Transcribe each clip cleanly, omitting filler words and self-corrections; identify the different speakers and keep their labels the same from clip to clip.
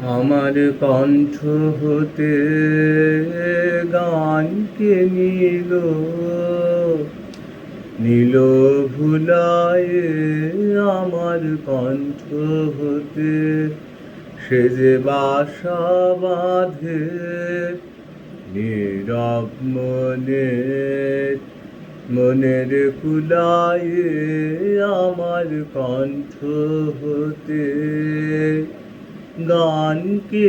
Speaker 1: আমার কণ্ঠ হতে গানকে নিল, নীল ভুলায় আমার কণ্ঠ হতে সে যে বাসা বাঁধে নীরব মনের কুলায় আমার কণ্ঠ হতে গানকে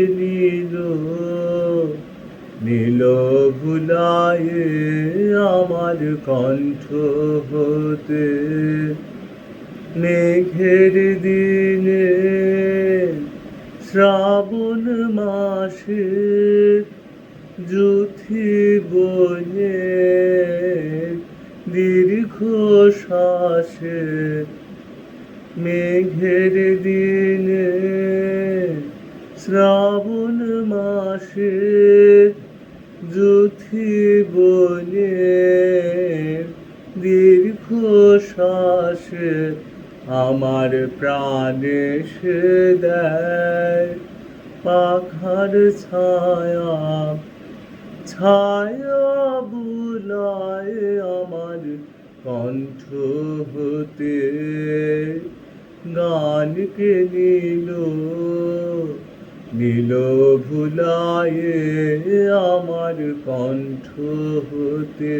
Speaker 1: নীল ভুলায় আমার কণ্ঠ হতে। মেঘের দিনে শ্রাবণ মাসে যুথি বনে দীর্ঘ শ্বাসে, মেঘের দিনে শ্রাবণ মাসে যুথি বনে দীর্ঘ শ্বাসে আমার প্রাণে সে দেয় পাখার ছায়া, ছায়া বুলায় আমার কণ্ঠ হতে গানকে নীল ভুলায় আমার কণ্ঠ হতে।